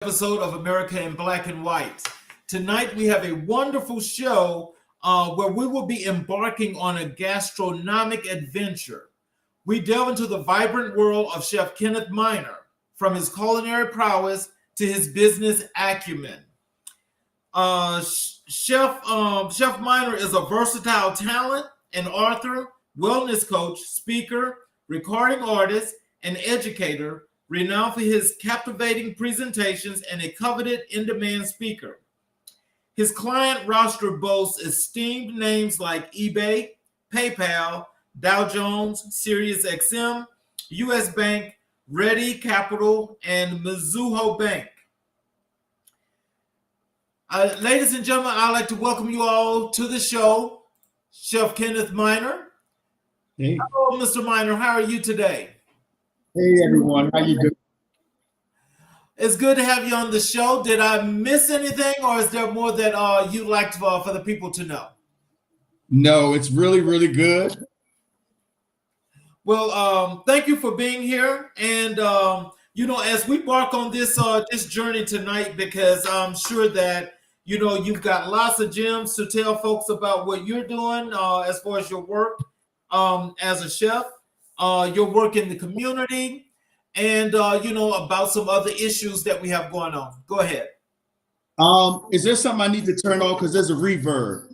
Episode of America in Black and White. Tonight we have a wonderful show where we will be embarking on a gastronomic adventure. We delve into the vibrant world of Chef Kenneth Minor, from his culinary prowess to his business acumen. Chef Minor is a versatile talent, an author, wellness coach, speaker, recording artist, and educator, renowned for his captivating presentations and a coveted in-demand speaker. His client roster boasts esteemed names like eBay, PayPal, Dow Jones, SiriusXM, US Bank, Ready Capital, and Mizuho Bank. Ladies and gentlemen, I'd like to welcome you all to the show, Chef Kenneth Minor. Hey. Hello, Mr. Minor. How are you today? Hey, everyone. How you doing? It's good to have you on the show. Did I miss anything, or is there more that you'd like for the people to know? No, it's really, really good. Well, thank you for being here. And, as we embark on this journey tonight, because I'm sure that, you've got lots of gems to tell folks about what you're doing as far as your work as a chef, your work in the community, and about some other issues that we have going on. Go ahead. Is there something I need to turn on? Because there's a reverb.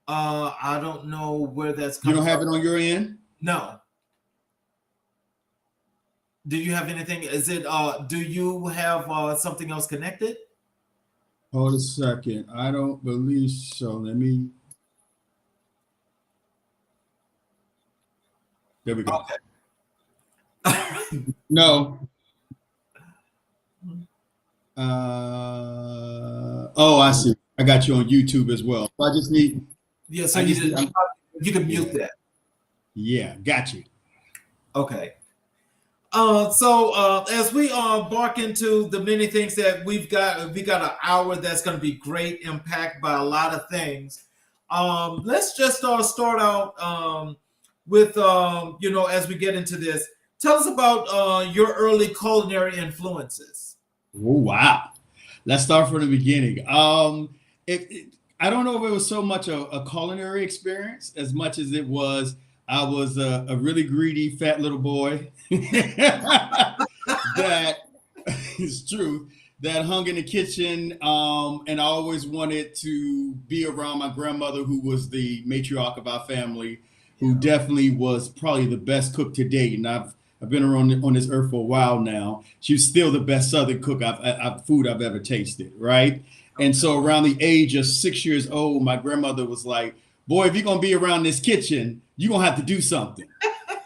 I don't know where that's coming from. You don't have it on your end? No. Do you have anything? Is it do you have something else connected? Hold a second. I don't believe so. Let me. There we go. Okay. No. I see. I got you on YouTube as well. I just need. Yeah, so you can mute that. Yeah, got you. Okay. So as we embark into the many things that we got an hour that's going to be great, impact by a lot of things. Let's just start out with as we get into this. Tell us about your early culinary influences. Oh, wow. Let's start from the beginning. I don't know if it was so much a culinary experience as much as it was I was a really greedy fat little boy that is true, that hung in the kitchen, and I always wanted to be around my grandmother, who was the matriarch of our family, who definitely was probably the best cook to date. And I've been around on this earth for a while now. She's still the best Southern cook food I've ever tasted, right? And so around the age of 6 years old, my grandmother was like, boy, if you're going to be around this kitchen, you're going to have to do something.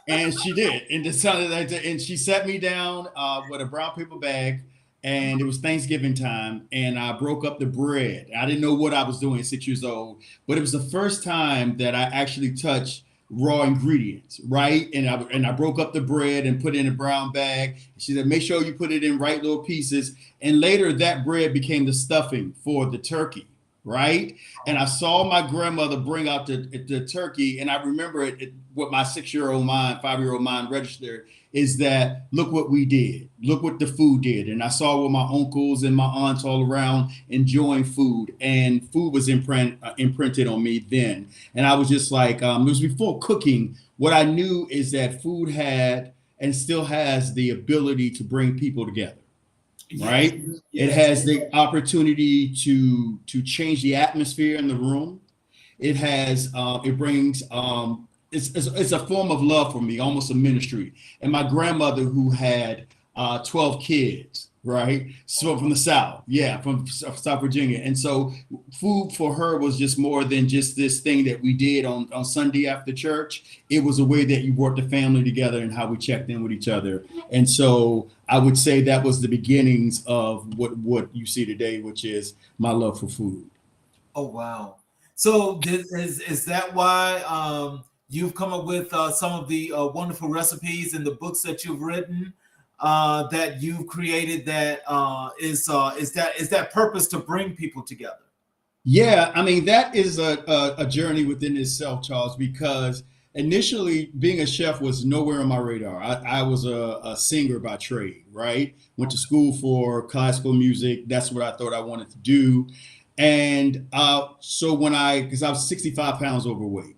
And she did. And decided and she sat me down with a brown paper bag, and it was Thanksgiving time, and I broke up the bread. I didn't know what I was doing at 6 years old, but it was the first time that I actually touched raw ingredients, right? And I broke up the bread and put it in a brown bag. She said, make sure you put it in right little pieces. And later that bread became the stuffing for the turkey, right? And I saw my grandmother bring out the turkey, and I remember what my 6-year-old mind, 5-year-old mind registered is that, look what we did. Look what the food did. And I saw with my uncles and my aunts all around enjoying food, and food was imprinted on me then. And I was just like, it was before cooking. What I knew is that food had and still has the ability to bring people together. Right? Yes. It has the opportunity to change the atmosphere in the room. It has, it brings, it's a form of love for me, almost a ministry. And my grandmother, who had 12 kids, right? So from the South, from South Virginia. And so food for her was just more than just this thing that we did on Sunday after church. It was a way that you brought the family together and how we checked in with each other. And so I would say that was the beginnings of what you see today, which is my love for food. Oh, wow. So is that why you've come up with some of the wonderful recipes in the books that you've written? That you've created that is that purpose to bring people together? Yeah, I mean, that is a journey within itself, Charles, because initially being a chef was nowhere on my radar. I was a singer by trade, right? Went to school for classical music. That's what I thought I wanted to do. And so because I was 65 pounds overweight,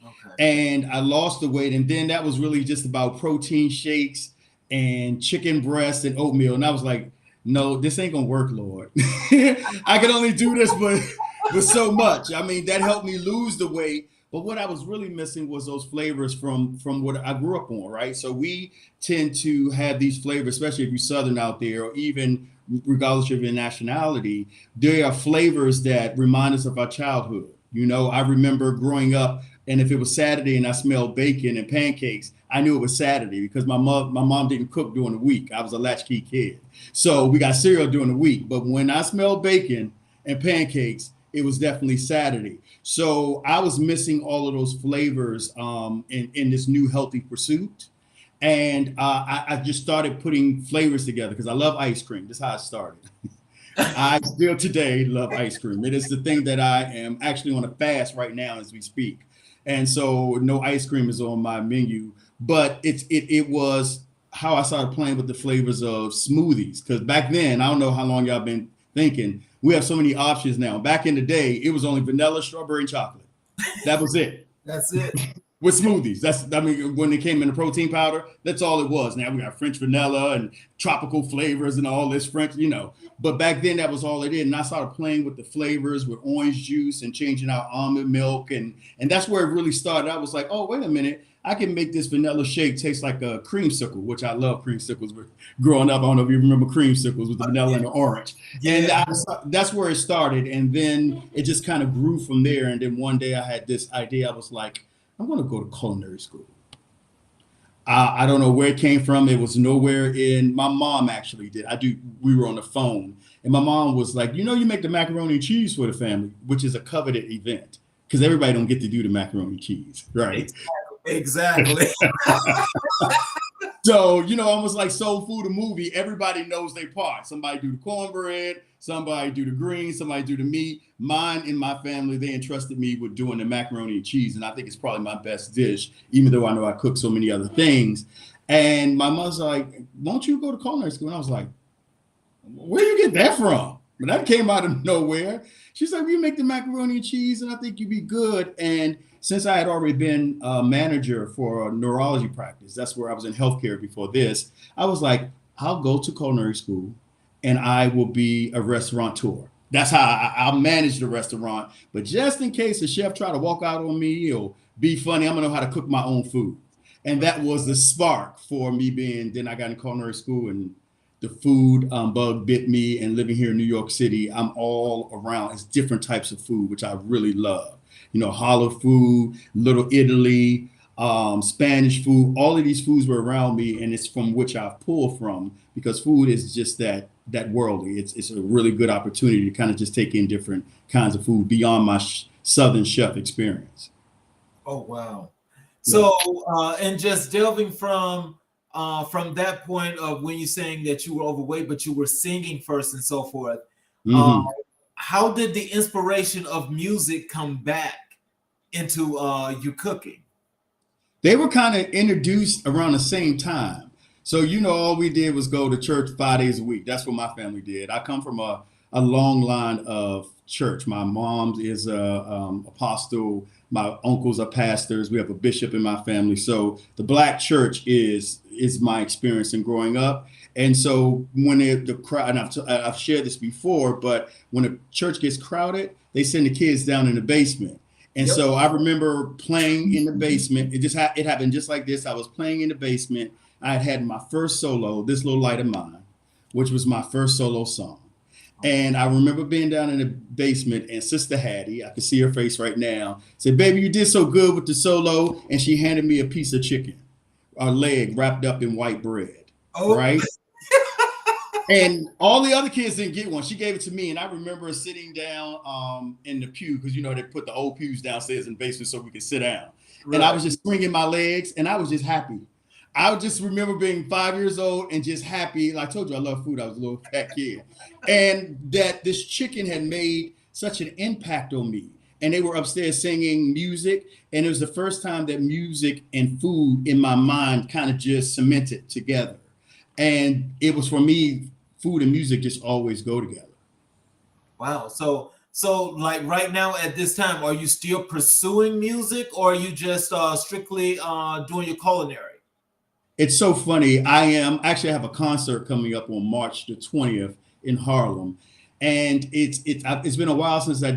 Okay. and I lost the weight, and then that was really just about protein shakes and chicken breast and oatmeal. And I was like, no, this ain't gonna work, Lord. I can only do this with so much. I mean, that helped me lose the weight. But what I was really missing was those flavors from what I grew up on, right? So we tend to have these flavors, especially if you're Southern out there, or even regardless of your nationality, there are flavors that remind us of our childhood. You know, I remember growing up, and if it was Saturday and I smelled bacon and pancakes, I knew it was Saturday because my mom didn't cook during the week. I was a latchkey kid. So we got cereal during the week. But when I smelled bacon and pancakes, it was definitely Saturday. So I was missing all of those flavors in this new healthy pursuit. And I just started putting flavors together because I love ice cream. That's how it started. I still today love ice cream. It is the thing that I am actually on a fast right now as we speak. And so no ice cream is on my menu, but it was how I started playing with the flavors of smoothies. Because back then, I don't know how long y'all been thinking, we have so many options now. Back in the day, it was only vanilla, strawberry, and chocolate. That was it. That's it. With smoothies, when it came in the protein powder, that's all it was. Now we got French vanilla and tropical flavors and all this French, But back then, that was all it did. And I started playing with the flavors with orange juice and changing out almond milk. And that's where it really started. I was like, oh, wait a minute. I can make this vanilla shake taste like a creamsicle, which I love creamsicles. Growing up, I don't know if you remember creamsicles with the vanilla and the orange. Yeah. And that's where it started. And then it just kind of grew from there. And then one day I had this idea. I was like, I'm going to go to culinary school. I don't know where it came from. It was nowhere in. My mom actually did. We were on the phone, and my mom was like, you make the macaroni and cheese for the family, which is a coveted event because everybody don't get to do the macaroni and cheese, right? Exactly. So, almost like Soul Food, a movie, everybody knows their part. Somebody do the cornbread, somebody do the greens, somebody do the meat. Mine and my family, they entrusted me with doing the macaroni and cheese. And I think it's probably my best dish, even though I know I cook so many other things. And my mother's like, won't you go to culinary school? And I was like, where do you get that from? But that came out of nowhere. She's like, you make the macaroni and cheese, and I think you'd be good. And since I had already been a manager for a neurology practice, that's where I was in healthcare before this, I was like, I'll go to culinary school and I will be a restaurateur. That's how I'll manage the restaurant. But just in case a chef try to walk out on me or be funny, I'm going to know how to cook my own food. And that was the spark for me then I got in culinary school and the food bug bit me, and living here in New York City, I'm all around. It's different types of food, which I really love. Hollow food, Little Italy, Spanish food, all of these foods were around me, and it's from which I've pulled from because food is just that worldly. It's a really good opportunity to kind of just take in different kinds of food beyond my Southern chef experience. Oh, wow. So, and just delving from that point of when you're saying that you were overweight, but you were singing first and so forth, how did the inspiration of music come back into you cooking? They were kind of introduced around the same time. So, all we did was go to church 5 days a week. That's what my family did. I come from a long line of church. My mom is a apostle. My uncles are pastors. We have a bishop in my family. So the Black church is my experience in growing up. And so when the crowd, and I've shared this before, but when a church gets crowded, they send the kids down in the basement. And so I remember playing in the basement. It happened just like this. I was playing in the basement. I had my first solo, This Little Light of Mine, which was my first solo song. And I remember being down in the basement, and Sister Hattie, I can see her face right now, said, baby, you did so good with the solo. And she handed me a piece of chicken, a leg wrapped up in white bread. Oh. Right? And all the other kids didn't get one. She gave it to me. And I remember sitting down in the pew, because, they put the old pews downstairs in the basement so we could sit down. Right. And I was just swinging my legs, and I was just happy. I just remember being 5 years old and just happy. Like I told you, I love food. I was a little fat kid. And that this chicken had made such an impact on me. and they were upstairs singing music. And it was the first time that music and food in my mind kind of just cemented together. And it was, for me, food and music just always go together. Wow. So like right now at this time, are you still pursuing music, or are you just strictly doing your culinary? It's so funny. I have a concert coming up on March the 20th in Harlem. And it's been a while since I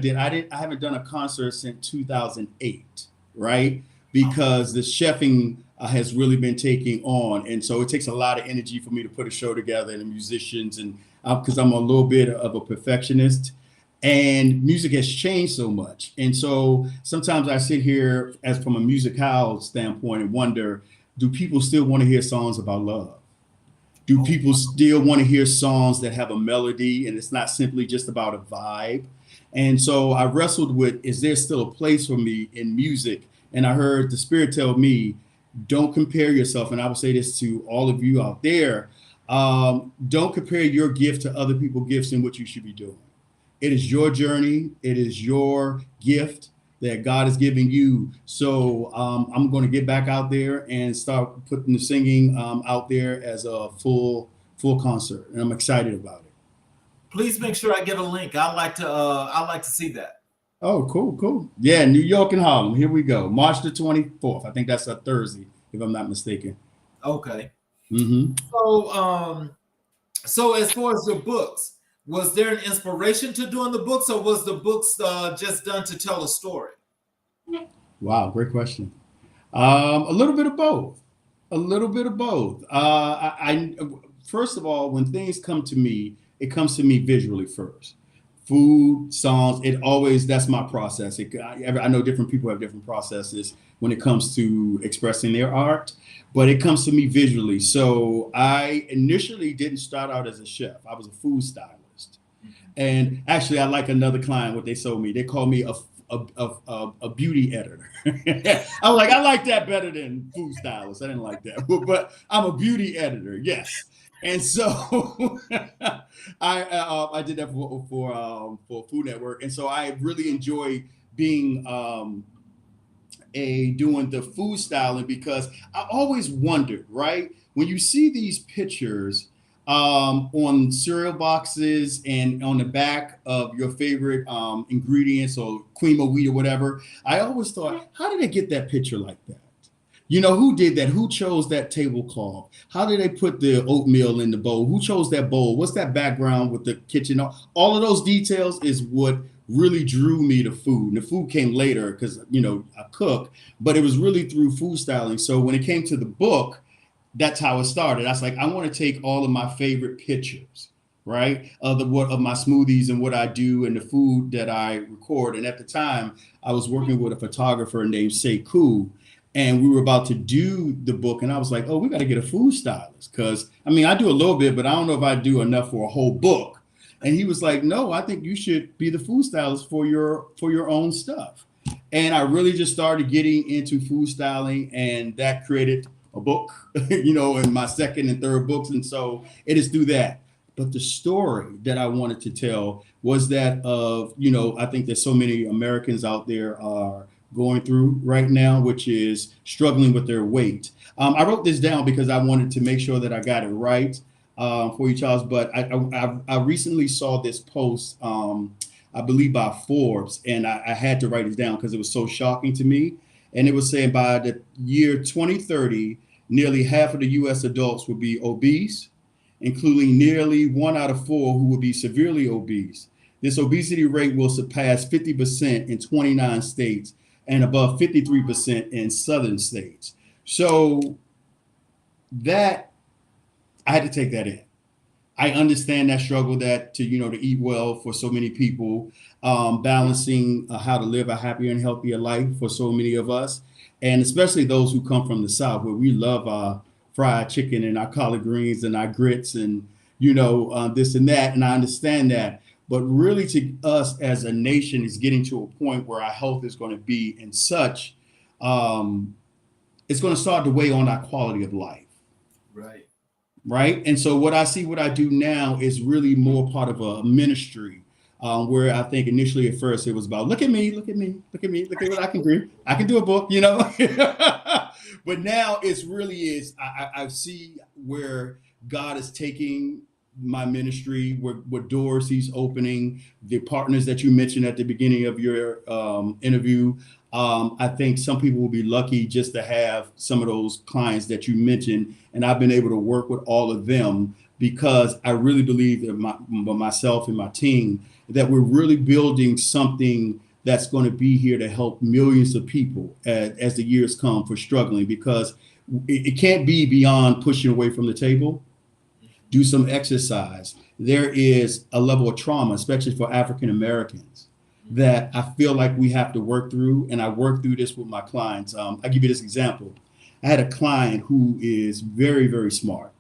haven't done a concert since 2008, right? Because the chefing has really been taking on. And so it takes a lot of energy for me to put a show together, and the musicians, and because I'm a little bit of a perfectionist, and music has changed so much. And so sometimes I sit here as from a musical standpoint and wonder, do people still want to hear songs about love? Do people still want to hear songs that have a melody and it's not simply just about a vibe? And so I wrestled with, is there still a place for me in music? And I heard the Spirit tell me, don't compare yourself. And I will say this to all of you out there. Don't compare your gift to other people's gifts and what you should be doing. It is your journey. It is your gift that God is giving you. So I'm going to get back out there and start putting the singing out there as a full concert, and I'm excited about it. Please make sure I get a link. I'd like to see that. Oh, cool. Yeah, New York and Harlem. Here we go. March the 24th. I think that's a Thursday, if I'm not mistaken. Okay. Mm-hmm. So as far as your books, was there an inspiration to doing the books, or was the books just done to tell a story? Wow, great question. A little bit of both. A little bit of both. First of all, when things come to me, it comes to me visually first. Food, songs, that's my process. I know different people have different processes when it comes to expressing their art, but it comes to me visually. So I initially didn't start out as a chef. I was a food stylist. And actually, I like another client, what they sold me. They call me a beauty editor. I like that better than food stylist. I didn't like that, but I'm a beauty editor. Yes. And so I did that for Food Network. And so I really enjoy being doing the food styling, because I always wondered, right? When you see these pictures on cereal boxes and on the back of your favorite ingredients or cream of wheat or whatever, I always thought, how did they get that picture like that? You know, who did that? Who chose that tablecloth? How did they put the oatmeal in the bowl? Who chose that bowl? What's that background with the kitchen? All of those details is what really drew me to food. And the food came later because, I cook, but it was really through food styling. So when it came to the book, that's how it started. I was like, I want to take all of my favorite pictures, right, of my smoothies and what I do and the food that I record. And at the time, I was working with a photographer named Sekou, and we were about to do the book. And I was like, oh, we got to get a food stylist, because I do a little bit, but I don't know if I do enough for a whole book. And he was like, no, I think you should be the food stylist for your own stuff. And I really just started getting into food styling, and that created a book, in my second and third books. And so it is through that. But the story that I wanted to tell was that of, I think that so many Americans out there are going through right now, which is struggling with their weight. I wrote this down because I wanted to make sure that I got it right for you, Charles. But I recently saw this post, I believe by Forbes, and I had to write it down because it was so shocking to me. And it was saying by the year 2030, nearly half of the U.S. adults will be obese, including nearly 1 out of 4 who will be severely obese. This obesity rate will surpass 50% in 29 states and above 53% in southern states. So that, I had to take that in. I understand that struggle to eat well for so many people, balancing how to live a happier and healthier life for so many of us. And especially those who come from the South, where we love our fried chicken and our collard greens and our grits and, this and that. And I understand that. But really, to us as a nation, is getting to a point where our health is going to be in such, it's going to start to weigh on our quality of life. Right. Right. And so what I do now is really more part of a ministry Where I think initially at first it was about look at me, look at me, look at me, look at what I can do. I can do a book, you know. But now it's really is. I see where God is taking my ministry, what doors He's opening, the partners that you mentioned at the beginning of your interview. I think some people will be lucky just to have some of those clients that you mentioned, and I've been able to work with all of them because I really believe that myself and my team, that we're really building something that's going to be here to help millions of people as the years come for struggling, because it can't be beyond pushing away from the table. Do some exercise. There is a level of trauma, especially for African Americans, that I feel like we have to work through. And I work through this with my clients. I'll give you this example. I had a client who is very, very smart.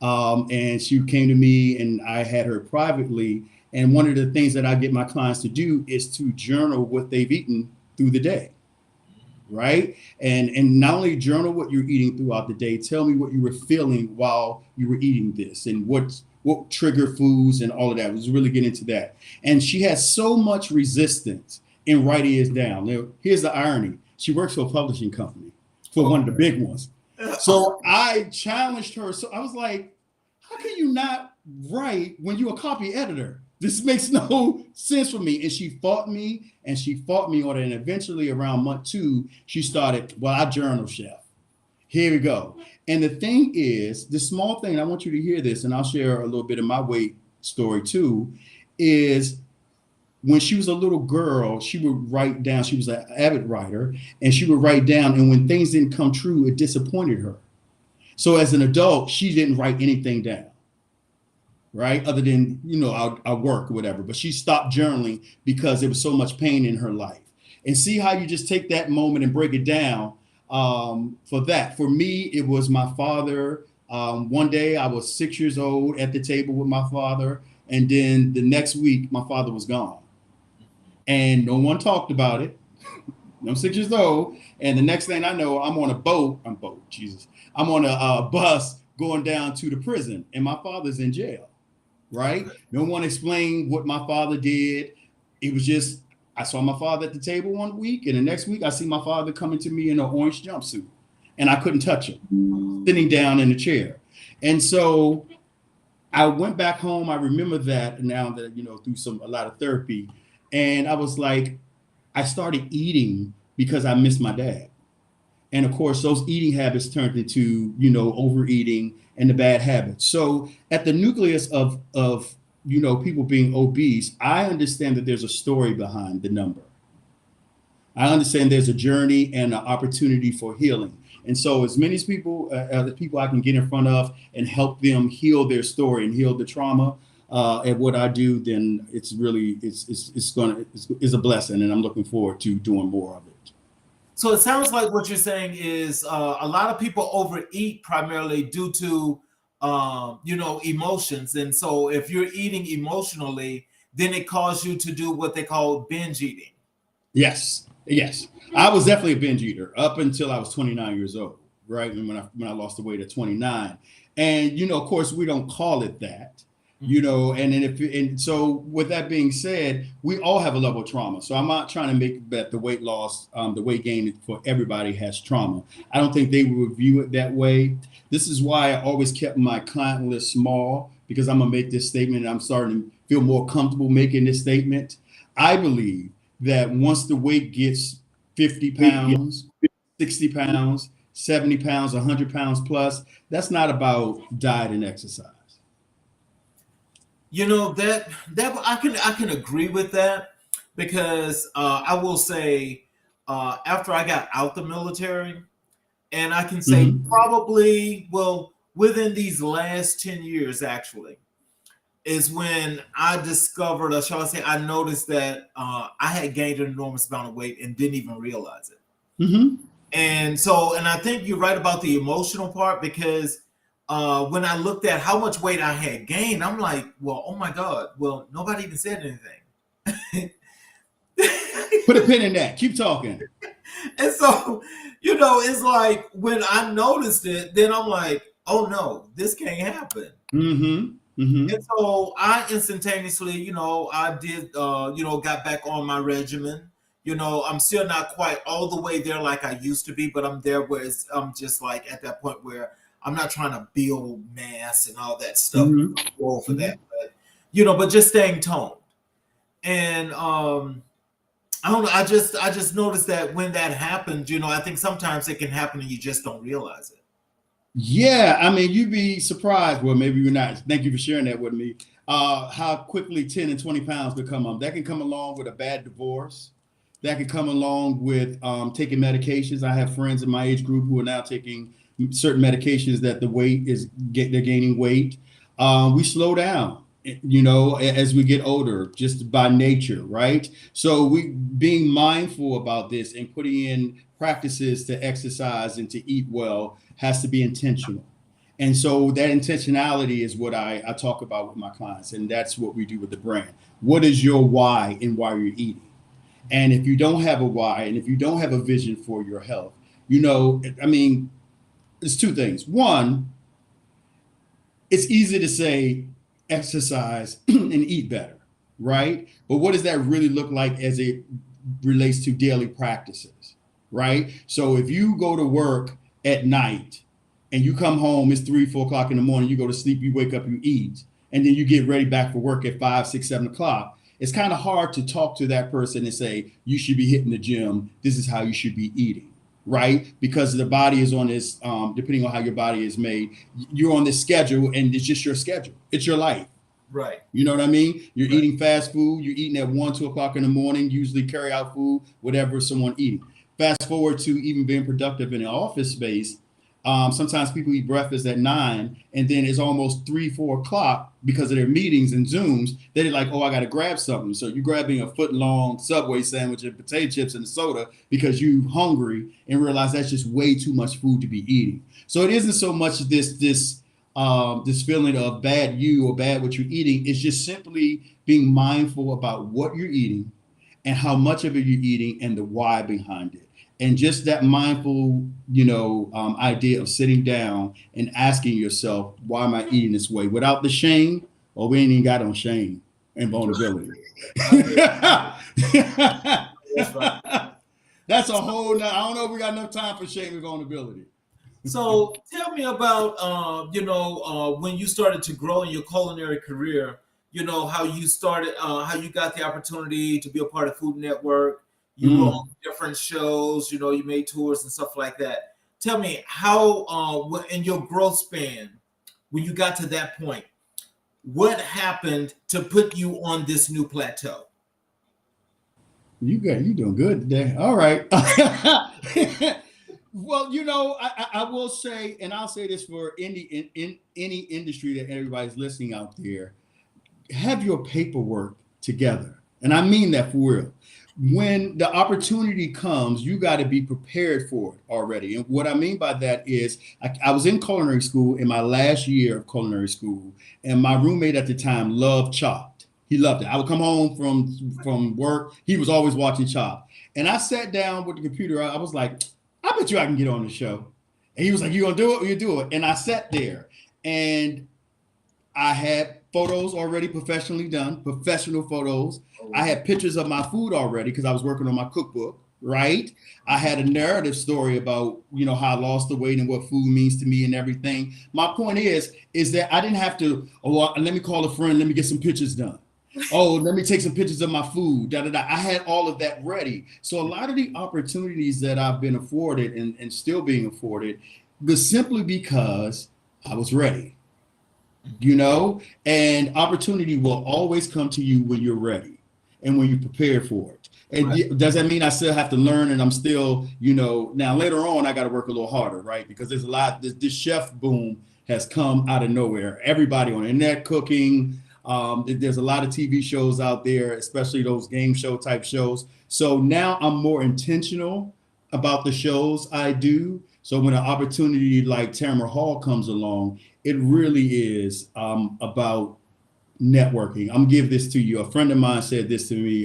And she came to me and I had her privately. And one of the things that I get my clients to do is to journal what they've eaten through the day. Right. And not only journal what you're eating throughout the day, tell me what you were feeling while you were eating this and what trigger foods and all of that. Was really getting into that. And she has so much resistance in writing it down. Now, here's the irony. She works for a publishing company, for one of the big ones. So I challenged her. So I was like, how can you not write when you're a copy editor? This makes no sense for me. And she fought me and she fought me on it. And eventually around month 2, she started, well, I journal, chef. Here we go. And the thing is, the small thing, and I want you to hear this, and I'll share a little bit of my weight story too, is when she was a little girl, she would write down, she was an avid writer, and she would write down, and when things didn't come true, it disappointed her. So as an adult, she didn't write anything down. Right? Other than, our work or whatever. But she stopped journaling because there was so much pain in her life. And see how you just take that moment and break it down for that. For me, it was my father. One day I was 6 years old at the table with my father. And then the next week, my father was gone. And no one talked about it. I'm 6 years old. And the next thing I know, I'm on a I'm on a bus going down to the prison. And my father's in jail. Right? No one explained what my father did. It was just, I saw my father at the table one week, and the next week I see my father coming to me in an orange jumpsuit, and I couldn't touch him, sitting down in a chair. And so I went back home. I remember that now that, through a lot of therapy. And I was like, I started eating because I missed my dad. And of course, those eating habits turned into, overeating and the bad habits. So at the nucleus of people being obese, I understand that there's a story behind the number. I understand there's a journey and an opportunity for healing. And so as many people I can get in front of and help them heal their story and heal the trauma at what I do, then it's really, it's a blessing. And I'm looking forward to doing more of it. So it sounds like what you're saying is a lot of people overeat primarily due to, emotions. And so if you're eating emotionally, then it causes you to do what they call binge eating. Yes. I was definitely a binge eater up until I was 29 years old, right? And when I lost the weight at 29. And, of course, we don't call it that. And so with that being said, we all have a level of trauma. So I'm not trying to make that the weight loss, the weight gain for everybody has trauma. I don't think they would view it that way. This is why I always kept my client list small, because I'm going to make this statement and I'm starting to feel more comfortable making this statement. I believe that once the weight gets 50 pounds, 60 pounds, 70 pounds, 100 pounds plus, that's not about diet and exercise. That I can agree with that, because I will say after I got out the military, and I can say probably, within these last 10 years actually, is when I discovered, or shall I say, I noticed that I had gained an enormous amount of weight and didn't even realize it. And I think you're right about the emotional part, because when I looked at how much weight I had gained, I'm like, well, oh my God, well, nobody even said anything. Put a pin in that. Keep talking. And so, it's like when I noticed it, then I'm like, oh no, this can't happen. Mm-hmm. And so I instantaneously, I did, got back on my regimen. I'm still not quite all the way there like I used to be, but I'm there where I'm just like at that point where I'm not trying to build mass and all that stuff. Mm-hmm. Go for Mm-hmm. that, but just staying toned. And I don't know. I just noticed that when that happens, I think sometimes it can happen and you just don't realize it. Yeah, I mean, you'd be surprised. Well, maybe you're not. Thank you for sharing that with me. How quickly 10 and 20 pounds become that can come along with a bad divorce. That can come along with taking medications. I have friends in my age group who are now taking certain medications that they're gaining weight. We slow down, as we get older, just by nature, right? So we being mindful about this and putting in practices to exercise and to eat well has to be intentional. And so that intentionality is what I talk about with my clients. And that's what we do with the brand. What is your why and why you're eating? And if you don't have a why and if you don't have a vision for your health, I mean, it's two things. One, it's easy to say exercise and eat better, right? But what does that really look like as it relates to daily practices, right? So if you go to work at night and you come home, it's 3, 4 o'clock in the morning, you go to sleep, you wake up, you eat, and then you get ready back for work at 5, 6, 7 o'clock. It's kind of hard to talk to that person and say, you should be hitting the gym. This is how you should be eating, right? Because the body is on this, depending on how your body is made, you're on this schedule and it's just your schedule. It's your life. Right. You know what I mean? You're Right. eating fast food. You're eating at 1, 2 o'clock in the morning, usually carry out food, whatever someone eating. Fast forward to even being productive in an office space. Sometimes people eat breakfast at 9 and then it's almost 3, 4 o'clock because of their meetings and Zooms. They're like, oh, I got to grab something. So you're grabbing a foot-long Subway sandwich and potato chips and soda because you're hungry and realize that's just way too much food to be eating. So it isn't so much this feeling of bad you or bad what you're eating. It's just simply being mindful about what you're eating and how much of it you're eating and the why behind it. And just that mindful, idea of sitting down and asking yourself, why am I eating this way? Without the shame, or we ain't even got on shame and vulnerability. That's right. That's a whole I don't know if we got enough time for shame and vulnerability. So tell me about, when you started to grow in your culinary career, how you started, how you got the opportunity to be a part of Food Network. You were on different shows, you made tours and stuff like that. Tell me how, in your growth span, when you got to that point, what happened to put you on this new plateau? You doing good today. All right. Well, I will say, and I'll say this for in any industry that everybody's listening out there, have your paperwork together. And I mean that for real. When the opportunity comes, you got to be prepared for it already. And what I mean by that is I was in culinary school in my last year of culinary school, and my roommate at the time loved Chopped. He loved it. I would come home from work. He was always watching Chopped. And I sat down with the computer. I was like, I bet you I can get on the show. And he was like, you gonna do it? You do it. And I sat there and I had photos already professionally done, professional photos. I had pictures of my food already because I was working on my cookbook, right? I had a narrative story about, how I lost the weight and what food means to me and everything. My point is that I didn't have to, let me call a friend, let me get some pictures done. Oh, let me take some pictures of my food. Da, da, da. I had all of that ready. So a lot of the opportunities that I've been afforded and still being afforded was simply because I was ready. And opportunity will always come to you when you're ready and when you're prepared for it. And Right. does that mean I still have to learn and I'm still, now later on, I got to work a little harder, right? Because there's a lot, this chef boom has come out of nowhere. Everybody on internet cooking. There's a lot of TV shows out there, especially those game show type shows. So now I'm more intentional about the shows I do. So when an opportunity like Tamron Hall comes along, it really is about networking. I'm gonna give this to you. A friend of mine said this to me,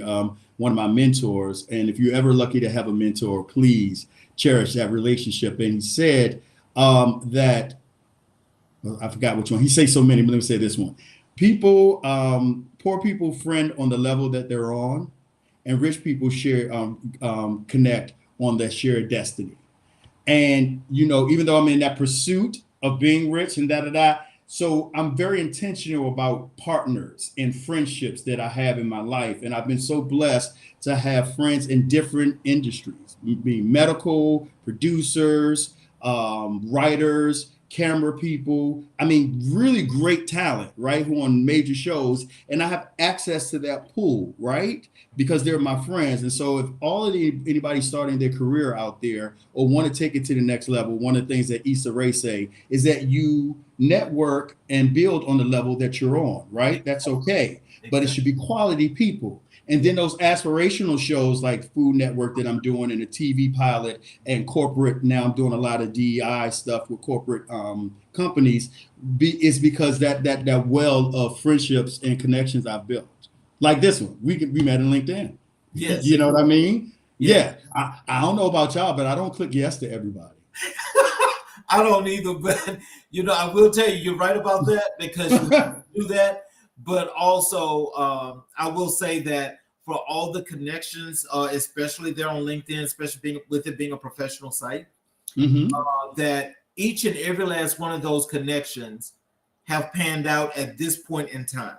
one of my mentors. And if you're ever lucky to have a mentor, please cherish that relationship. And he said that, well, I forgot which one. He says so many, but let me say this one. People, poor people friend on the level that they're on, and rich people share connect on their shared destiny. And even though I'm in that pursuit of being rich and so I'm very intentional about partners and friendships that I have in my life. And I've been so blessed to have friends in different industries, being medical, producers, writers, camera people. I mean, really great talent, right? Who on major shows. And I have access to that pool, right? Because they're my friends. And so if anybody starting their career out there or want to take it to the next level, one of the things that Issa Rae say is that you network and build on the level that you're on, right? That's okay. But it should be quality people. And then those aspirational shows like Food Network that I'm doing and a TV pilot and corporate, now I'm doing a lot of DEI stuff with corporate companies, is because that well of friendships and connections I've built. Like this one, we met in LinkedIn. Yes. You know what I mean? Yeah. I don't know about y'all, but I don't click yes to everybody. I don't either, but I will tell you, you're right about that, because you do that. But also, I will say that for all the connections, especially there on LinkedIn, especially with it being a professional site, that each and every last one of those connections have panned out at this point in time.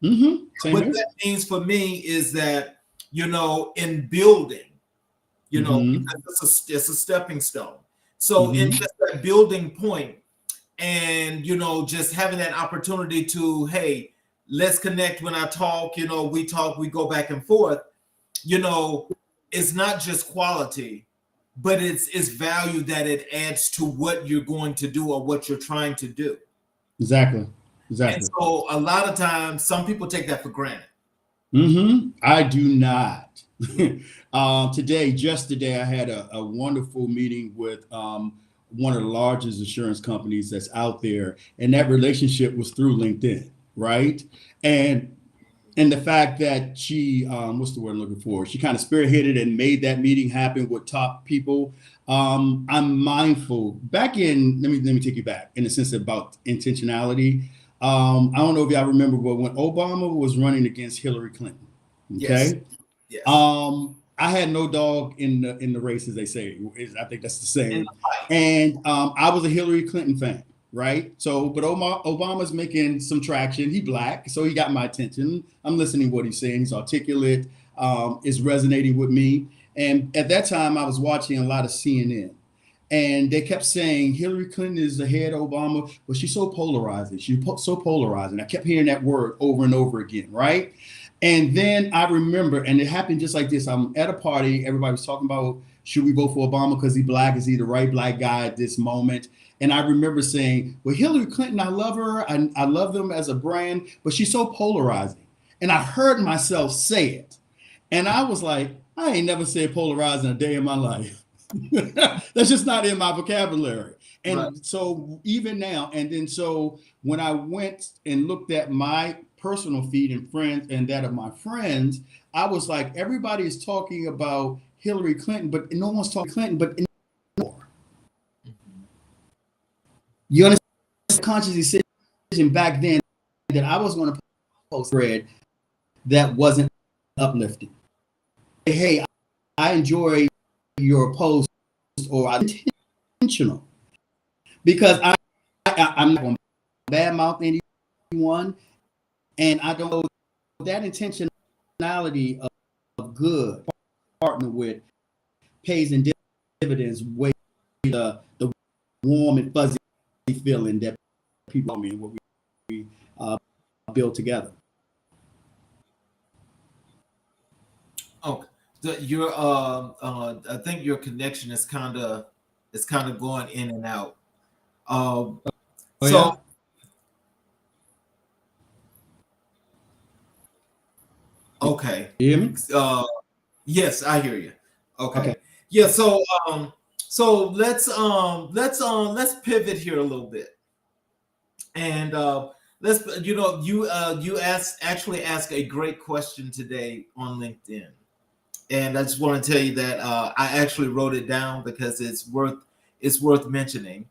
What that means for me is that, in building, because it's a stepping stone. So in just that building point, and just having that opportunity to, hey, let's connect. When I talk, we talk, we go back and forth. It's not just quality, but it's value that it adds to what you're going to do or what you're trying to do. Exactly. And so a lot of times, some people take that for granted. I do not. Just today, I had a wonderful meeting with one of the largest insurance companies that's out there, and that relationship was through LinkedIn, right? And the fact that she, what's the word I'm looking for? She kind of spearheaded and made that meeting happen with top people. I'm mindful. Back in, let me take you back in the sense about intentionality. I don't know if y'all remember, but when Obama was running against Hillary Clinton, okay? Yes. I had no dog in the race, as they say. I think that's the same. And I was a Hillary Clinton fan, right? So, but Obama's making some traction. He Black, so he got my attention. I'm listening to what he's saying. He's articulate. Is resonating with me. And at that time, I was watching a lot of CNN. And they kept saying Hillary Clinton is ahead of Obama, but she's so polarizing. She's so polarizing. I kept hearing that word over and over again, right? And then I remember, and it happened just like this. I'm at a party. Everybody was talking about, should we vote for Obama because he's Black? Is he the right Black guy at this moment? And I remember saying, well, Hillary Clinton, I love her. I love them as a brand, but she's so polarizing. And I heard myself say it. And I was like, I ain't never said polarizing a day in my life. That's just not in my vocabulary. And so even now, and then so when I went and looked at my personal feed and friends and that of my friends, I was like, everybody is talking about Hillary Clinton, but no one's talking Clinton, but anymore. You understand? Conscious decision back then that I was going to post thread that wasn't uplifting. Hey, I enjoy your post, or I'm intentional, because I'm not going to badmouth anyone, and I don't know that intentionality of good partner with pays and dividends way the warm and fuzzy feeling that people, what we build together. Okay. Your I think your connection is kind of going in and out. Okay. You hear me? Yes, I hear you. Okay. Yeah. So let's pivot here a little bit, and let's you actually asked a great question today on LinkedIn. And I just want to tell you that I actually wrote it down because it's worth mentioning.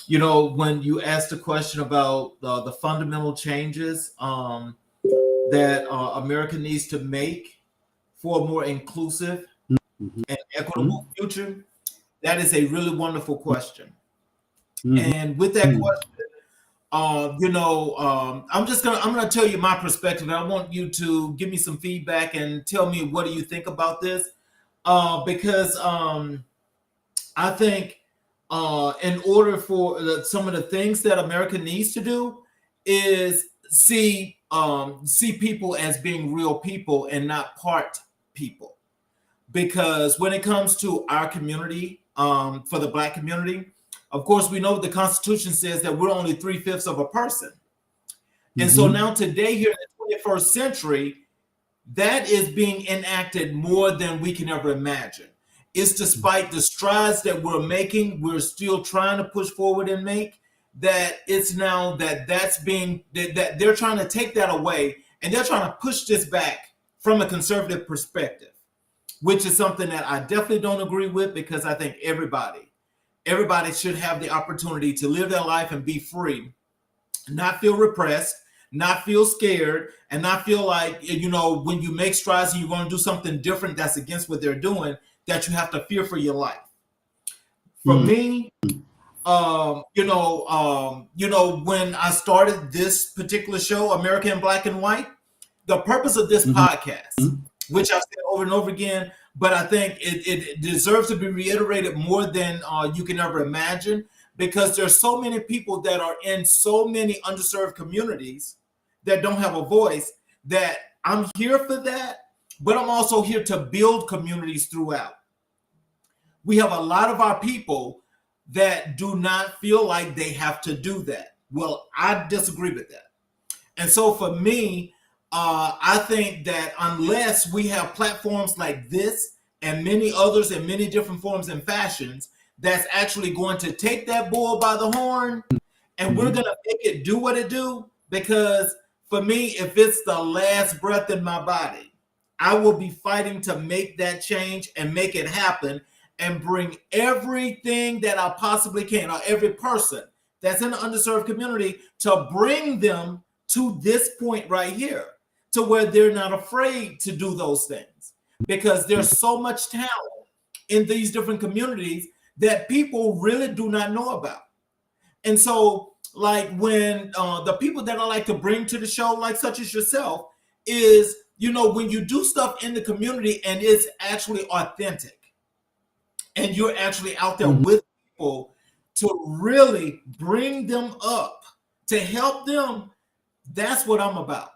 when you asked the question about the fundamental changes that America needs to make for a more inclusive Mhm. and equitable future, that is a really wonderful question. Mhm. And with that question, I'm gonna tell you my perspective. And I want you to give me some feedback and tell me what do you think about this, because I think in order for some of the things that America needs to do is see people as being real people and not part people. Because when it comes to our community, for the Black community, of course, we know the Constitution says that we're only 3/5 of a person. And so Mhm. now, today, here in the 21st century, that is being enacted more than we can ever imagine. It's despite the strides that we're making, we're still trying to push forward and make that it's now that they're trying to take that away and they're trying to push this back from a conservative perspective, which is something that I definitely don't agree with because I think everybody should have the opportunity to live their life and be free, not feel repressed, not feel scared, and not feel like, when you make strides and you're going to do something different that's against what they're doing, that you have to fear for your life. For Mhm. me, when I started this particular show, American Black and White, the purpose of this Mhm. podcast, which I've said over and over again, but I think it deserves to be reiterated more than you can ever imagine, because there's so many people that are in so many underserved communities that don't have a voice, that I'm here for that, but I'm also here to build communities throughout. We have a lot of our people that do not feel like they have to do that. Well, I disagree with that. And so for me, I think that unless we have platforms like this and many others in many different forms and fashions, that's actually going to take that bull by the horn and we're Mhm. going to make it do what it do. Because for me, if it's the last breath in my body, I will be fighting to make that change and make it happen and bring everything that I possibly can, or every person that's in the underserved community, to bring them to this point right here, to where they're not afraid to do those things, because there's so much talent in these different communities that people really do not know about. And so, like, when the people that I like to bring to the show, like such as yourself, is, when you do stuff in the community and it's actually authentic and you're actually out there Mhm. with people to really bring them up, to help them, that's what I'm about.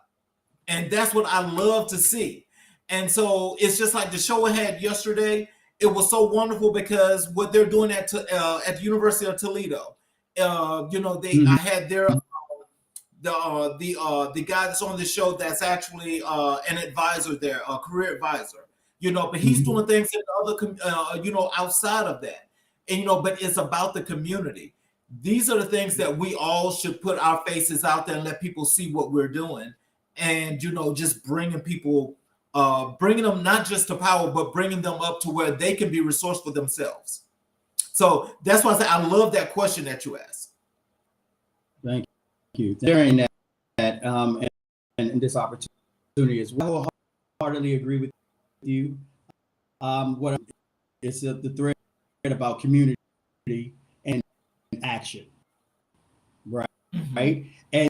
And that's what I love to see. And so it's just like the show I had yesterday. It was so wonderful because what they're doing at the University of Toledo, I Mhm. had the guy that's on the show that's actually an advisor there, a career advisor. But he's Mhm. doing things in the other, outside of that, and but it's about the community. These are the things that we all should put our faces out there and let people see what we're doing, and just bringing them not just to power, but bringing them up to where they can be resourceful themselves. So that's why I say I love that question that you asked. Thank you. Sharing and this opportunity as well. I wholeheartedly agree with you. What it's the thread about community and action, right? Mhm. Right? And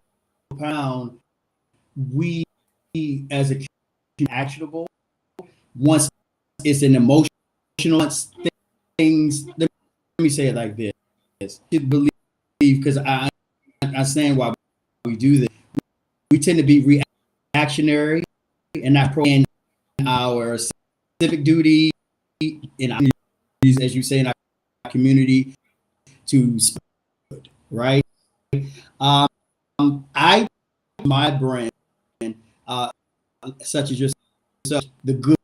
pound, we as a community actionable once it's an emotional things. Let me say it like this: you believe, because I understand why we do this. We tend to be reactionary and not pro in our civic duty in our, as you say, in our community to right. Um, I my brand, such as yourself, the good.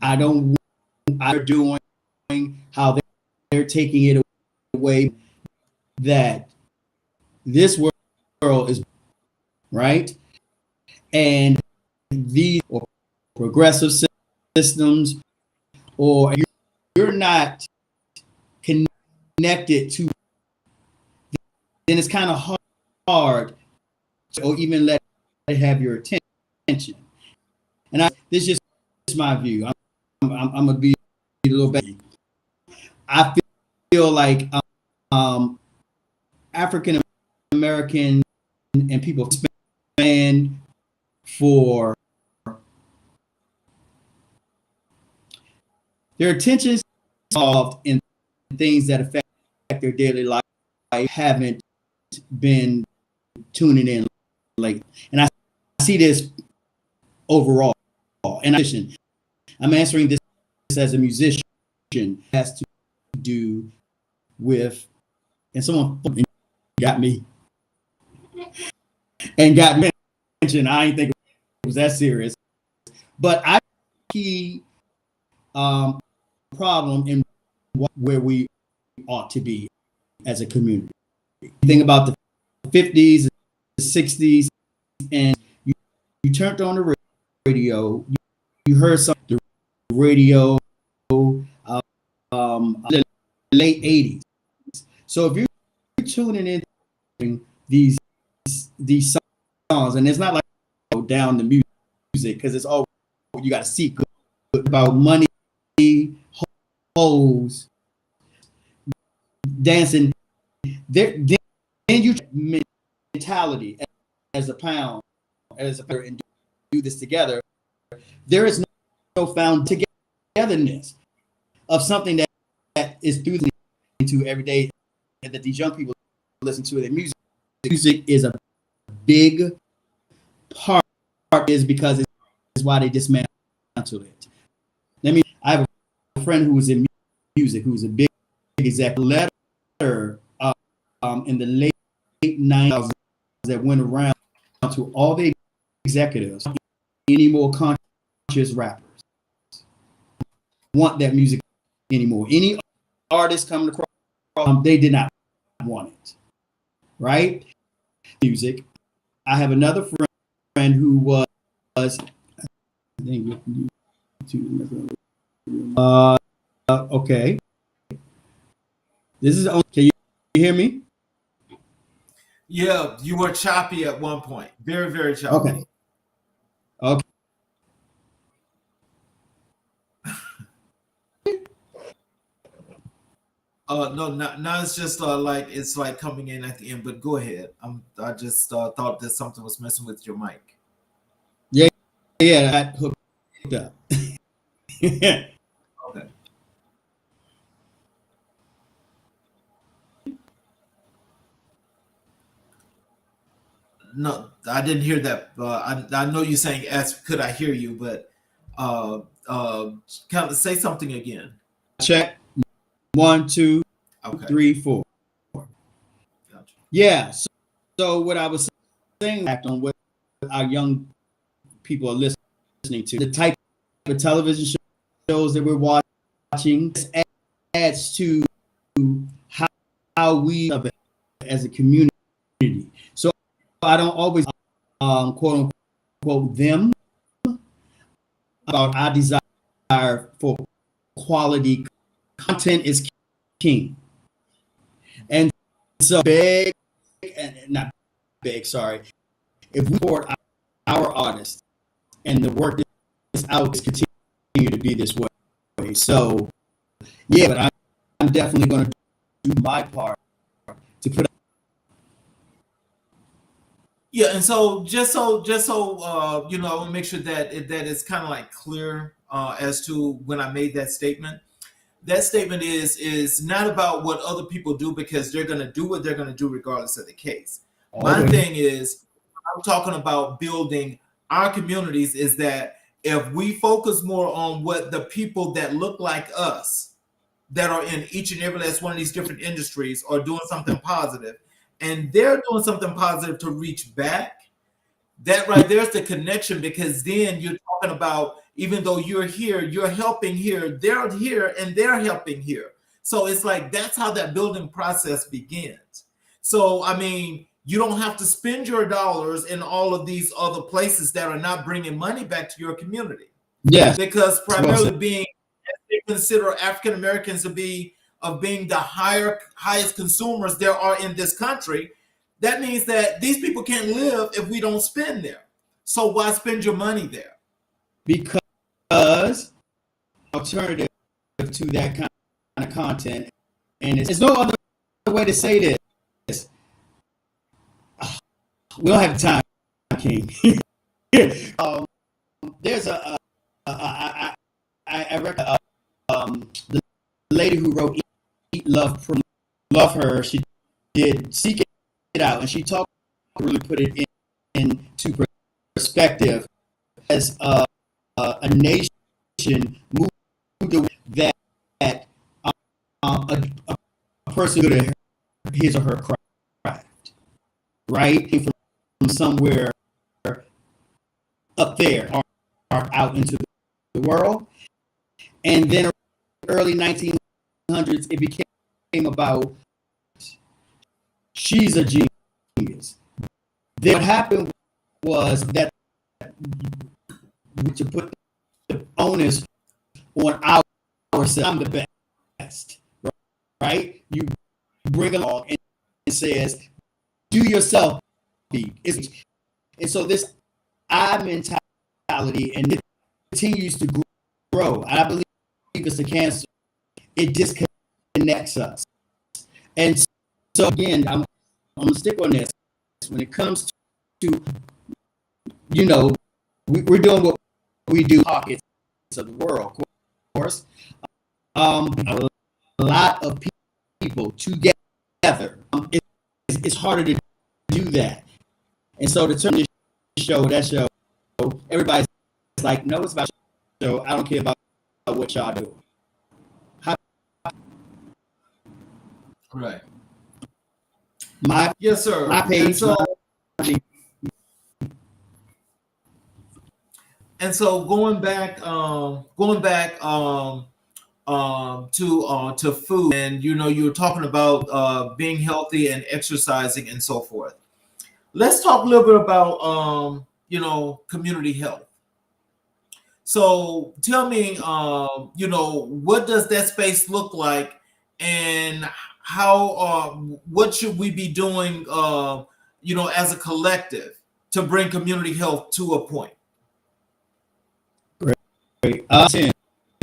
I don't. I'm doing how they're taking it away. That this world is right, and these or progressive systems, or you're not connected to then it's kind of hard, or even let it have your attention. And this is just my view. I'm gonna be a little bit. I feel like African American and people spend for their attention is involved in things that affect their daily life, haven't been tuning in lately. And I see this overall. In addition, I'm answering this as a musician. It has to do with, and someone got me mentioned. I didn't think it was that serious, but I see problem in where we ought to be as a community. Think about the 50s, the 60s, and you turned on the radio, you heard something, the radio, the late 80s. So if you're tuning in these songs, and it's not like down the music, because it's all you got to see good about money, hoes, dancing. Then you mentality as a pound, as a and do this together. There is no found togetherness of something that is through into every day that these young people listen to. Their music is a big part, is because it's why they dismantle it. I have a friend who was in music, who's a big executive letter in the late 90s that went around to all the executives, any more conscious rappers want that music anymore. Any artist coming across, they did not want it, right? Music. I have another friend who was, okay. This is, can you hear me? Yeah, you were choppy at one point. Very, very choppy. Okay. No, now it's just like it's like coming in at the end. But go ahead. I just thought that something was messing with your mic. Yeah, that hooked up. Okay. No, I didn't hear that. I know you're saying, "Ask, could I hear you?" But kind of say something again. Check. 1, 2, Okay. 3, 4. Gotcha. Yeah. So what I was saying, act on what our young people are listening to, the type of television shows that we're watching adds to how we as a community. So I don't always quote unquote them about our desire for quality content is king. And so beg, and not beg, sorry, if we support our artists and the work that's out continue to be this way. So yeah, but I'm definitely going to do my part to put. Yeah, and so just so you know, make sure that it's kind of like clear as to when I made that statement. That statement is not about what other people do, because they're going to do what they're going to do regardless of the case. Okay. My thing is, I'm talking about building our communities, is that if we focus more on what the people that look like us, that are in each and every last one of these different industries, are doing something positive, and they're doing something positive to reach back, that right there's the connection, because then you're talking about, even though you're here, you're helping here, they're here, and they're helping here. So it's like that's how that building process begins. So, I mean, you don't have to spend your dollars in all of these other places that are not bringing money back to your community. Yeah. Because primarily being, they consider African Americans to be of being the highest consumers there are in this country, that means that these people can't live if we don't spend there. So why spend your money there? Because alternative to that kind of content, and there's no other way to say this. We don't have time, King. There's I reckon the lady who wrote Eat, Love, Love Her, she did Seek It Out, and she talked really put it into perspective as a nation moved away that a person good at his or her craft, right? From somewhere up there or out into the world. And then early 1900s, it became about she's a genius. Then what happened was that to put the onus on ourselves, I'm the best, right? You bring along and it says, do yourself be. And so this I mentality, and it continues to grow. I believe it's a cancer. It disconnects us. And so again, I'm gonna stick on this. When it comes to, we're doing what we do, pockets of the world, of course. A lot of people together. It's harder to do that. And so to turn this show, that show, everybody's like, no, it's about show. I don't care about what y'all do. Right. Yes, sir. My page. And so going back to food, and you were talking about being healthy and exercising and so forth. Let's talk a little bit about community health. So tell me, what does that space look like, and how what should we be doing as a collective to bring community health to a point? Great. And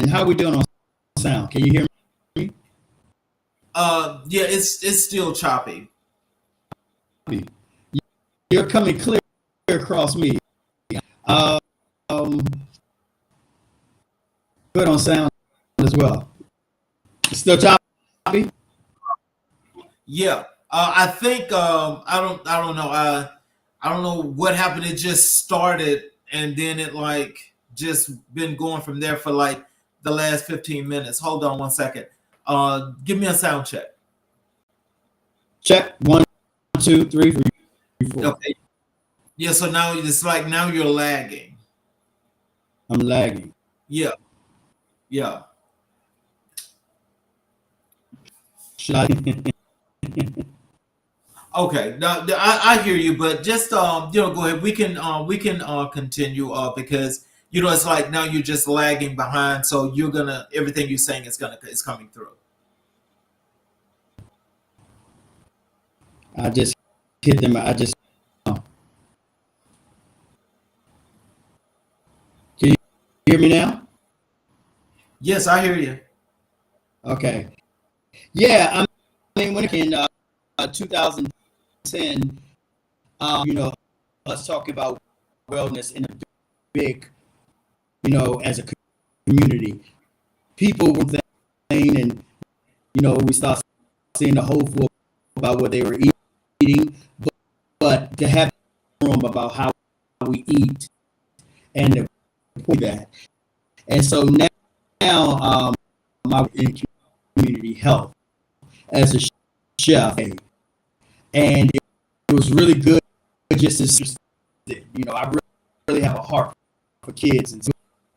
how are we doing on sound? Can you hear me? Yeah, it's still choppy. You're coming clear across me. Good on sound as well. It's still choppy? Yeah. I think I don't know. I don't know what happened. It just started and then it just been going from there for the last 15 minutes. Hold on one second. Give me a sound check. Check 1, 2, 3, 4. Okay. Yeah, so now it's now you're lagging. I'm lagging. Yeah. Yeah. Should I? Okay. Now I hear you, but just go ahead. We can continue because it's now you're just lagging behind, so everything you're saying is coming through. I just hit them. Can you hear me now? Yes, I hear you. Okay. Yeah, I mean, when in 2010, us talking about wellness in a big, as a community, people were saying, and we start seeing the whole floor about what they were eating, but to have room about how we eat and to point that. And so now I'm in community health as a chef, and it was really good just to I really have a heart for kids, and so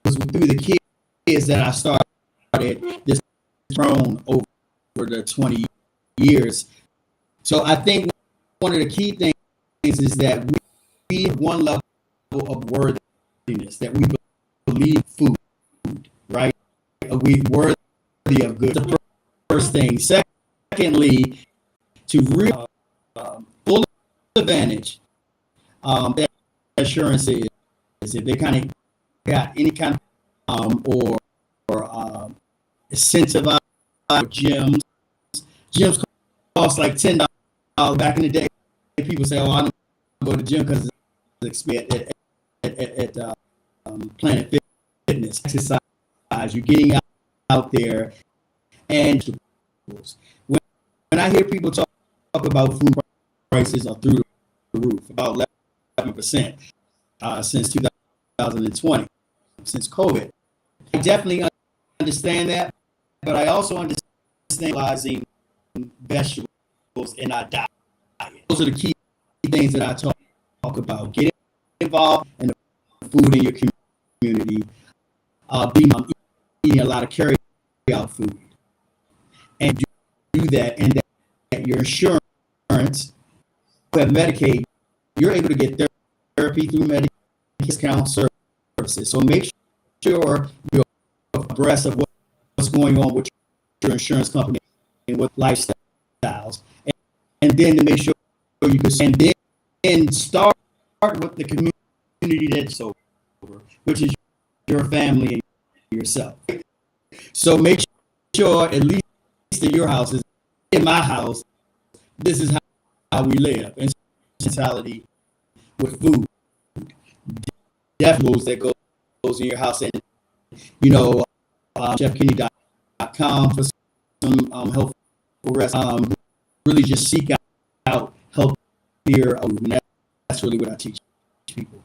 it was through the kids that I started this grown over the 20 years. So I think one of the key things is that we have one level of worthiness, that we believe food, right? We worthy of good. The first thing. Secondly, to real full advantage that insurance is if they kind of got any kind of incentivized gyms. Gyms cost like $10 back in the day. People say, "Oh, I don't go to the gym because it's at Planet Fitness." Exercise, you're getting out there, and when I hear people talk about food prices are through the roof, about 11% since 2020, since COVID. I definitely understand that, but I also understand utilizing vegetables in our diet. Those are the key things that I talk about. Get involved in the food in your community. Eating a lot of carry-out food, and do that, and that your insurance, who have Medicaid, you're able to get therapy through Medicaid discount services. So make sure you're abreast of what's going on with your insurance company and with lifestyles, and then to make sure you can then start with the community that's over, which is your family and yourself. So make sure, at least in your house, in my house, this is how we live. And mentality with food, definitely that goes in your house. And chefkenny.com for some helpful recipes. Really just seek out healthier food, and that's really what I teach people.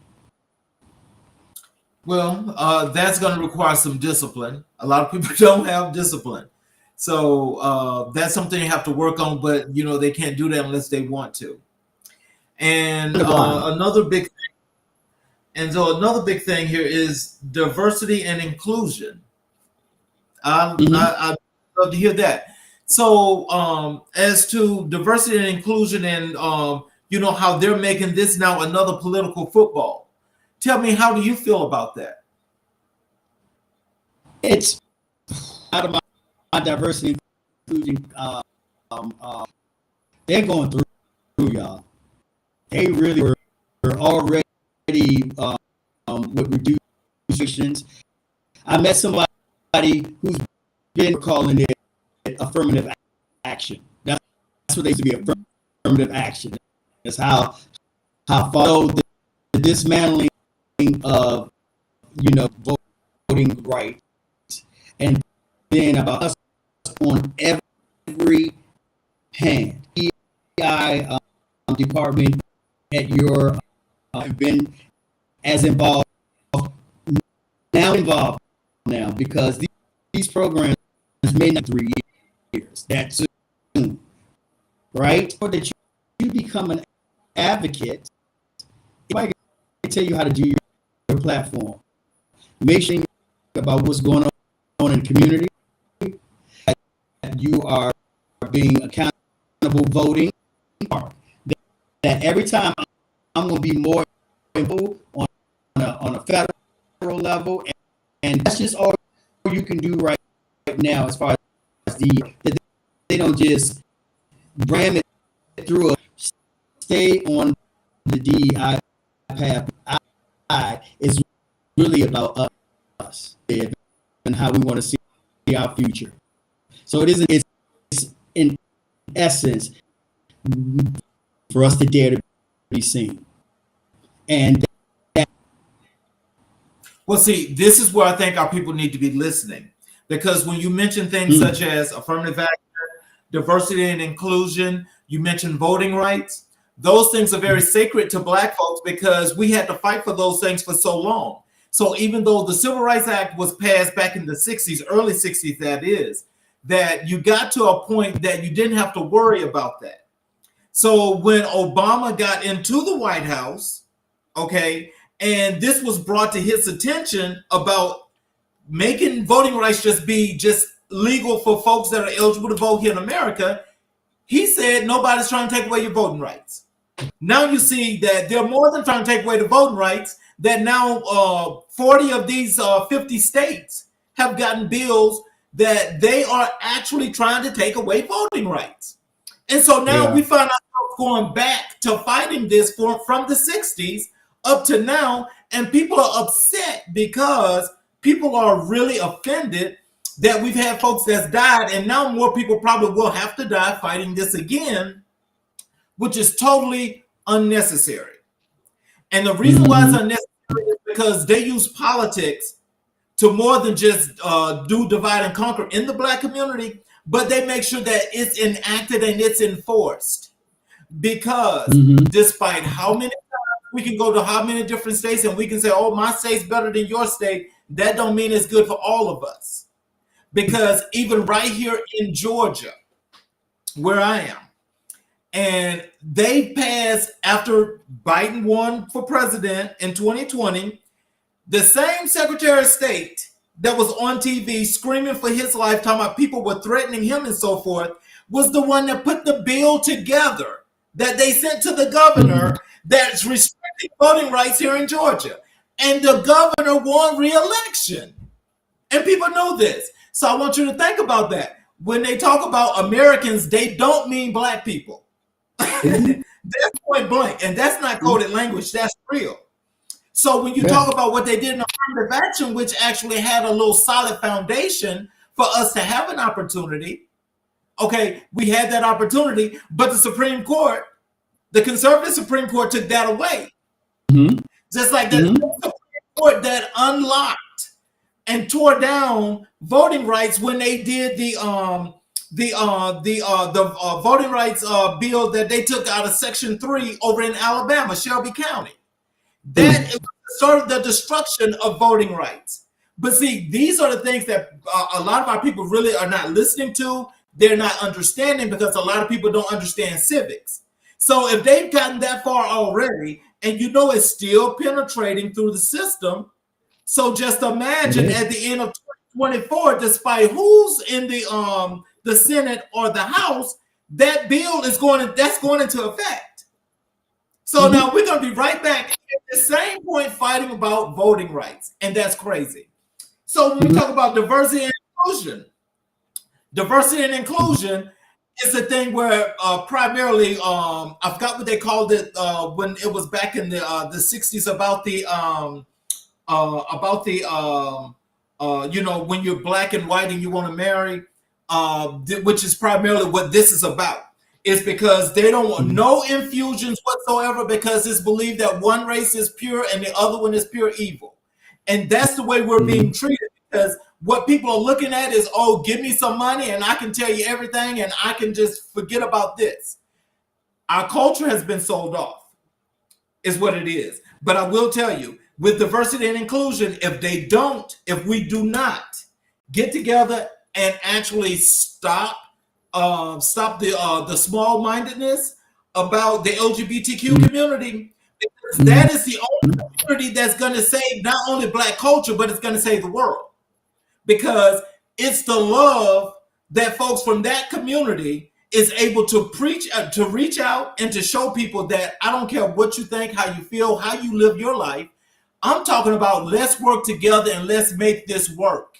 Well, that's going to require some discipline. A lot of people don't have discipline. So that's something you have to work on, but they can't do that unless they want to. And another big thing here is diversity and inclusion. I'd love to hear that. So as to diversity and inclusion, and how they're making this now another political football. Tell me, how do you feel about that? It's out of my diversity inclusion. They're going through, y'all. They really were already with reduced restrictions. I met somebody who's been calling it affirmative action. That's what they used to be, affirmative action. That's how far the dismantling of voting rights, and then about us on every hand. EI department at your have been as involved now because these programs may not 3 years. That's soon, right? Or that you become an advocate. If I can tell you how to do your platform, make sure about what's going on in the community. You are being accountable voting. That every time I'm going to be more involved on a federal level, and that's just all you can do right now as far as that they don't just ram it through. Stay on the DEI path. It's really about us and how we want to see our future. So it's in essence for us to dare to be seen. And well, see, this is where I think our people need to be listening, because when you mention things such as affirmative action, diversity and inclusion, you mentioned voting rights. Those things are very sacred to Black folks because we had to fight for those things for so long. So even though the Civil Rights Act was passed back in the 60s, early 60s, that you got to a point that you didn't have to worry about that. So when Obama got into the White House, okay, and this was brought to his attention about making voting rights just legal for folks that are eligible to vote here in America, he said, nobody's trying to take away your voting rights. Now you see that they're more than trying to take away the voting rights, that now 40 of these 50 states have gotten bills that they are actually trying to take away voting rights. And so now we find ourselves going back to fighting this from the 60s up to now, and people are upset because people are really offended that we've had folks that's died, and now more people probably will have to die fighting this again, which is totally unnecessary. And the reason why it's unnecessary is because they use politics to more than just do divide and conquer in the Black community, but they make sure that it's enacted and it's enforced. Because despite how many times we can go to how many different states and we can say, oh, my state's better than your state, that don't mean it's good for all of us. Because even right here in Georgia, where I am, and they passed, after Biden won for president in 2020, the same Secretary of State that was on TV screaming for his life, talking about people were threatening him and so forth, was the one that put the bill together that they sent to the governor that's restricting voting rights here in Georgia. And the governor won re-election. And people know this. So I want you to think about that. When they talk about Americans, they don't mean Black people. That's point blank. And that's not coded language. That's real. So when you talk about what they did in affirmative action, which actually had a little solid foundation for us to have an opportunity, okay, we had that opportunity, but the Supreme Court, the conservative Supreme Court, took that away. Just like the Supreme Court that unlocked and tore down voting rights when they did the voting rights bill that they took out of Section 3 over in Alabama, Shelby County. That started the destruction of voting rights. But see, these are the things that a lot of our people really are not listening to. They're not understanding because a lot of people don't understand civics. So if they've gotten that far already, and you know it's still penetrating through the system, so just imagine at the end of 2024, despite who's in the Senate or the House, that bill is going into effect. So now we're going to be right back at the same point fighting about voting rights, and that's crazy. So when we talk about diversity and inclusion is a thing where primarily I forgot what they called it when it was back in the 60s about when you're Black and white and you want to marry, which is primarily what this is about. Is because they don't want no infusions whatsoever, because it's believed that one race is pure and the other one is pure evil. And that's the way we're being treated, because what people are looking at is, oh, give me some money and I can tell you everything and I can just forget about this. Our culture has been sold off, is what it is. But I will tell you, with diversity and inclusion, if we do not get together and actually stop the small-mindedness about the LGBTQ community, because that is the only community that's going to save not only Black culture, but it's going to save the world. Because it's the love that folks from that community is able to preach, to reach out and to show people that I don't care what you think, how you feel, how you live your life. I'm talking about let's work together and let's make this work.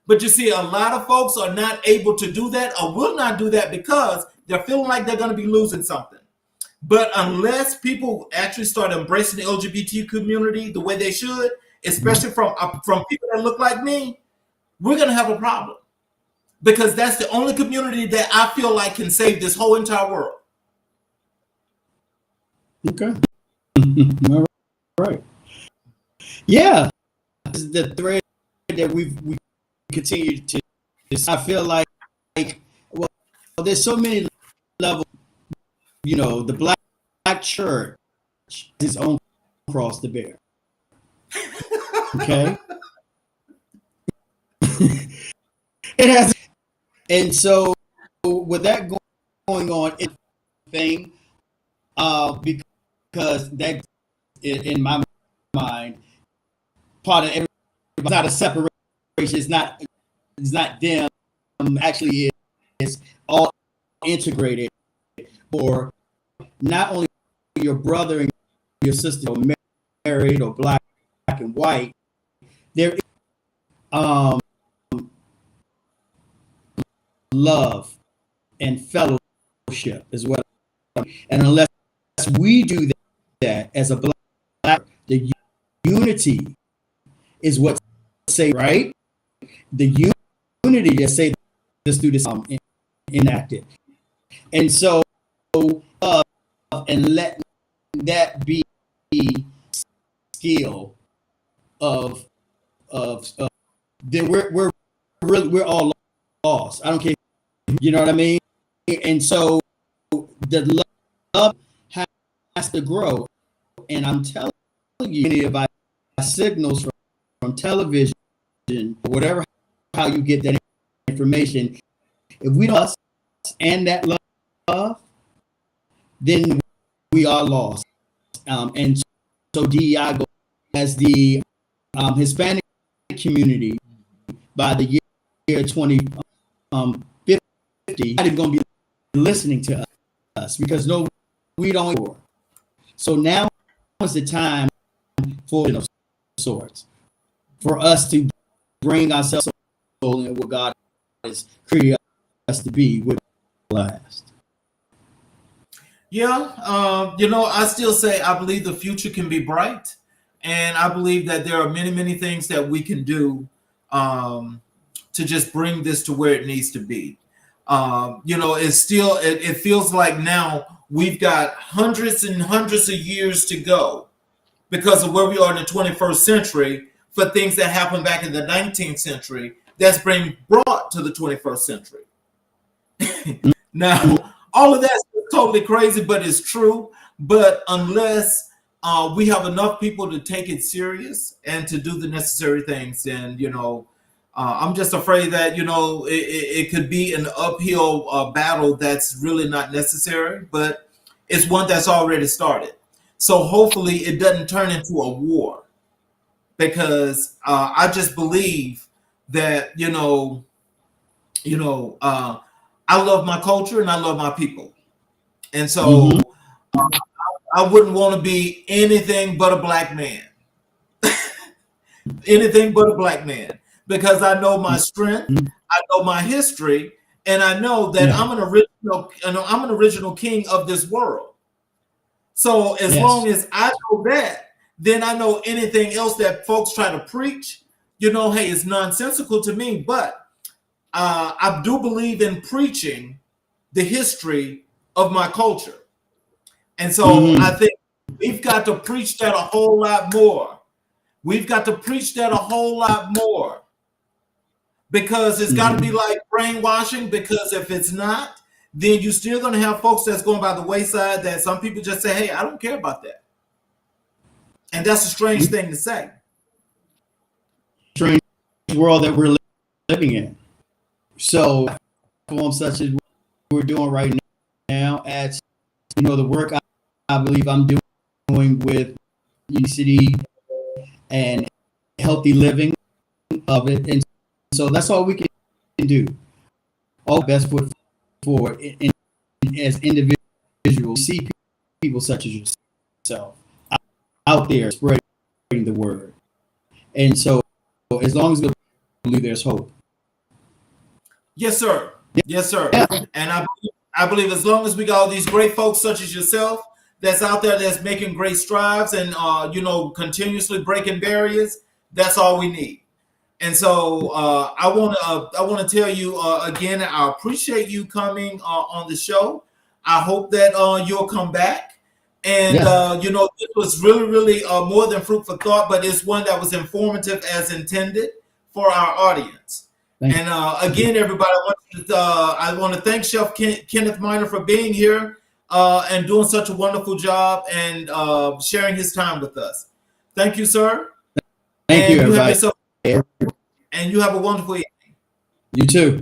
But you see, a lot of folks are not able to do that or will not do that because they're feeling like they're going to be losing something. But unless people actually start embracing the LGBT community the way they should, especially from people that look like me, we're going to have a problem. Because that's the only community that I feel like can save this whole entire world. Okay. All right. Yeah. This is the thread that we continue to. I feel like, well, there's so many levels. You know, the Black church has its own cross to bear. Okay. It has, and so with that going on, it's a thing, because that, in my mind, part of everything, it's not a separation. It's not them. Actually, it's all integrated. Or not only your brother and your sister are married or Black and white, there is love and fellowship is what. And unless we do that as a black, the unity is what say, right? The unity that say this through this enacted. And so and let that be skill of then we're all lost. I don't care, you know what I mean? And so the love has to grow. And I'm telling you, many of our signals from television, whatever, how you get that information, if we don't us and that love, then we are lost. And so DEI goes as the Hispanic community by the year 2050, not even going to be listening to us because no, we don't. So now is the time for sorts for us to bring ourselves in what God has created us to be with last. Yeah, I still say I believe the future can be bright, and I believe that there are many, many things that we can do to just bring this to where it needs to be. It's still it feels like now we've got hundreds and hundreds of years to go because of where we are in the 21st century for things that happened back in the 19th century that's being brought to the 21st century. Now, all of that's totally crazy, but it's true. But unless we have enough people to take it serious and to do the necessary things, then I'm just afraid that it could be an uphill battle that's really not necessary, but it's one that's already started. So hopefully it doesn't turn into a war, because I just believe that I love my culture and I love my people. And so I wouldn't want to be anything but a black man. Anything but a black man. Because I know my strength, I know my history, and I know that I'm an original king of this world. So as long as I know that, then I know anything else that folks try to preach, hey, it's nonsensical to me. But I do believe in preaching the history of my culture. And so I think we've got to preach that a whole lot more. We've got to preach that a whole lot more, because it's got to be like brainwashing, because if it's not, then you're still going to have folks that's going by the wayside that some people just say, hey, I don't care about that. And that's a strange thing to say. Strange world that we're living in. So platforms such as we're doing right now, as the work I believe I'm doing with city and healthy living of it, and so that's all we can do. All best foot forward, and as individuals, see people such as yourself out there spreading the word, and so as long as we believe there's hope. Yes, sir. Yes, sir. And I believe as long as we got all these great folks such as yourself that's out there that's making great strides and continuously breaking barriers, that's all we need. And so I want to tell you again, I appreciate you coming on the show. I hope that you'll come back. And it was really, really more than food for thought, but it's one that was informative as intended for our audience. And again, everybody, I want to thank Chef Kenneth Minor for being here and doing such a wonderful job and sharing his time with us. Thank you, sir. Thank you, everybody. And you have a wonderful evening. You too.